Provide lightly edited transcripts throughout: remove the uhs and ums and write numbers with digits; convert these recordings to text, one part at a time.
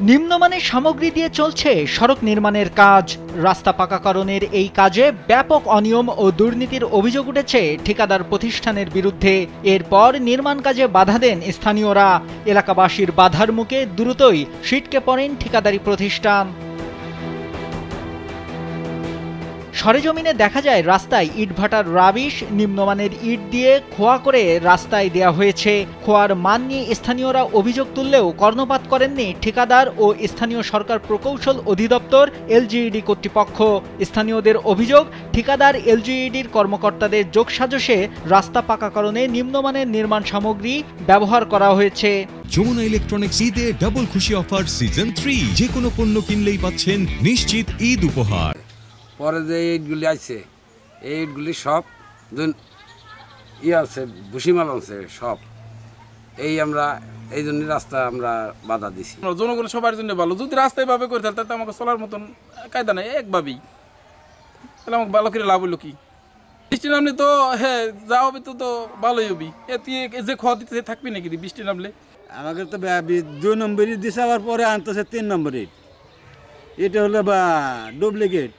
নিম্নমানের সামগ্রী দিয়ে চলছে সড়ক নির্মাণের কাজ। রাস্তা পাকাকরণের এই কাজে ব্যাপক অনিয়ম ও দুর্নীতির অভিযোগ উঠেছে ঠিকাদার প্রতিষ্ঠানের বিরুদ্ধে। এরপর নির্মাণ কাজে বাধা দেন স্থানীয়রা। এলাকাবাসীর বাধার মুখে দ্রুতই ছিটকে পড়েন ঠিকাদারি প্রতিষ্ঠান। সরেজমিনে দেখা যায় রাস্তায় ইটভাটার রাবিশ নিম্নমানের ইট দিয়ে খোয়া করে রাস্তায় দেয়া হয়েছে। খোয়ার মান নিয়ে স্থানীয়রা অভিযোগ তুললেও কর্ণপাত করেননি ঠিকাদার ও স্থানীয় সরকার প্রকৌশল অধিদপ্তর এলজিইডি কর্তৃপক্ষ। স্থানীয়দের অভিযোগ, ঠিকাদার এলজিইডির কর্মকর্তাদের যোগসাজশে রাস্তা পাকাকরণে নিম্নমানের নির্মাণ সামগ্রী ব্যবহার করা হয়েছে। যমুনা ইলেকট্রনিক্স ঈদে ডাবল খুশি অফার সিজন 3, যে কোনো পণ্য কিনলেই পাচ্ছেন নিশ্চিত ঈদ উপহার। পরে যে ইটগুলি আছে এই ইটগুলি সব আছে, ভুসিমাল আছে সব। আমরা এই জন্য রাস্তা আমরা বাধা দিছি। জনগণ সবার জন্য ভালো, যদি রাস্তা এভাবে করে তাহলে তো আমাকে চলার মতন কায়দা নাই একভাবেই, তাহলে আমাকে ভালো করে লাভ হলো কি? বৃষ্টি নামলে তো হ্যাঁ যা হবে তো ভালোই হবি। তুই যে খাওয়া দিতে থাকবি নাকি বৃষ্টি নামলে? আমাকে তো 2 নম্বর ইট দিছে, আবার পরে আনতেছে 3 নম্বর ইট। এটা হলো বা ডুপ্লিকেট।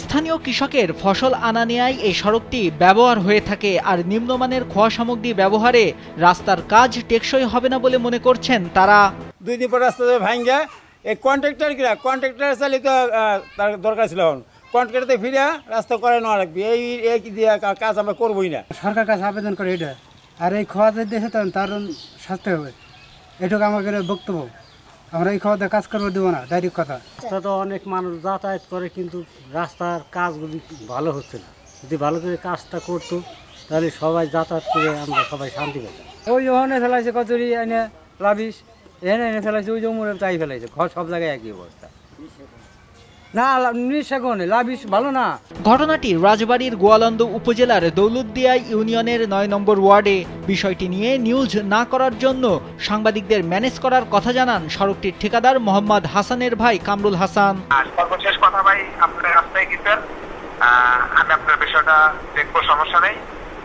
স্থানীয় কৃষকের ফসল আনা নেয়ায় এই সড়কটি ব্যবহার হয়ে থাকে। আর নিম্নমানের খোয়া সামগ্রী ব্যবহারে রাস্তার কাজ টেকসই হবে না বলে মনে করছেন তারা। 2 দিন পর রাস্তা ভাঙ্গা এই কন্ট্রাক্টর চালিয়ে তো তার দরকার ছিল, কন্ট্রাক্টরতে ফিরে রাস্তা করে নেওয়া লাগবে। এই দিয়ে কাজ আমরা করবোই না। সরকার কাছে আবেদন করে এটা, আর এই খাওয়া দিয়েছে তখন তার শাস্তি হবে, এটুকু আমাদের বক্তব্য। আমরা এই খাওয়া কাজ করবো দেবো না, ডাইরেক্ট কথা। রাস্তা তো অনেক মানুষ যাতায়াত করে, কিন্তু রাস্তার কাজগুলি ভালো হচ্ছে না। যদি ভালো করে কাজটা করতো তাহলে সবাই যাতায়াত করে আমরা সবাই শান্তি পেতাম। ওই ওখানে ফেলাইছে কচুরি, এনে লাবিস এনে ফেলাইছে, ওই জমুরে তাই ফেলাইছে। ঘর সব জায়গায় একই অবস্থা। না নিঃসাগনে লাবিস ভালো না। ঘটনাটি রাজবাড়ীর গোয়ালন্দ উপজেলার দৌলতদিয়া ইউনিয়নের 9 নম্বর ওয়ার্ডে। বিষয়টি নিয়ে নিউজ না করার জন্য সাংবাদিকদের ম্যানেজ করার কথা জানান সড়কটির ঠিকাদার মোহাম্মদ হাসানের ভাই কামরুল হাসান। সর্বশেষ কথা ভাই, আপনার রাস্তায় গেছেন, আমি আপনার বিষয়টা দেখবো, সমস্যা নেই,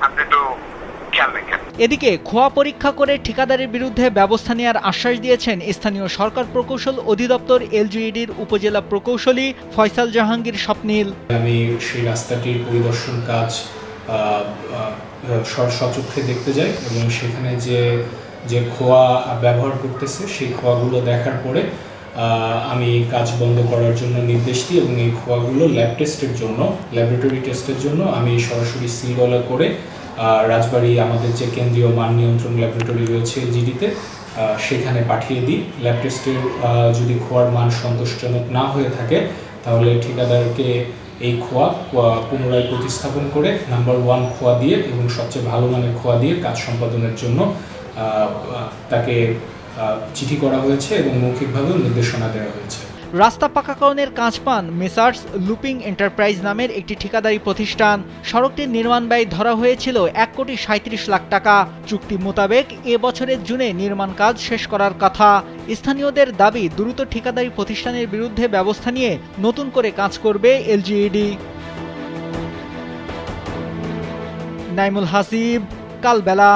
আপনি একটু খেয়াল রাখেন। এদিকে খোয়া পরীক্ষা করে ঠিকাদারের বিরুদ্ধে ব্যবস্থা নেওয়ার আশ্বাস দিয়েছেন স্থানীয় সরকার প্রকৌশল অধিদপ্তর এলজিইডির উপজেলা প্রকৌশলী ফয়সাল জাহাঙ্গীর স্বপ্নীল। আমি সেই রাস্তাটির পরিদর্শন কাজ সচক্ষে দেখতে যাই এবং সেখানে যে খোয়া ব্যবহার করতেছে সেই খোয়াগুলো দেখার পরে আমি কাজ বন্ধ করার জন্য নির্দেশ দিই এবং এই খোয়াগুলো ল্যাবরেটরি টেস্টের জন্য আমি সরাসরি সিলওয়ালা করে রাজবাড়ী আমাদের যে কেন্দ্রীয় মান নিয়ন্ত্রণ ল্যাবরেটরি রয়েছে এলজিডিতে সেখানে পাঠিয়ে দিই। ল্যাব টেস্টের যদি খোয়ার মান সন্তোষজনক না হয়ে থাকে তাহলে ঠিকাদারকে এই খোয়া পুনরায় প্রতিস্থাপন করে নাম্বার 1 খোয়া দিয়ে এবং সবচেয়ে ভালো মানের খোয়া দিয়ে কাজ সম্পাদনের জন্য তাকে চিঠি করা হয়েছে এবং মৌখিকভাবেও নির্দেশনা দেওয়া হয়েছে। রাস্তা পাকাকরণের কাজ পান মেসার্স লুপিং এন্টারপ্রাইজ নামের একটি ঠিকাদারি প্রতিষ্ঠান। সড়কটির নির্মাণ ব্যয় ধরা হয়েছিল 1,37 লাখ টাকা। চুক্তি মোতাবেক এবছরের জুনে নির্মাণ কাজ শেষ করার কথা। স্থানীয়দের দাবি, দ্রুত ঠিকাদারি প্রতিষ্ঠানের বিরুদ্ধে ব্যবস্থা নিয়ে নতুন করে কাজ করবে এলজিইডি। নাইমুল হাসিব, কালবেলা।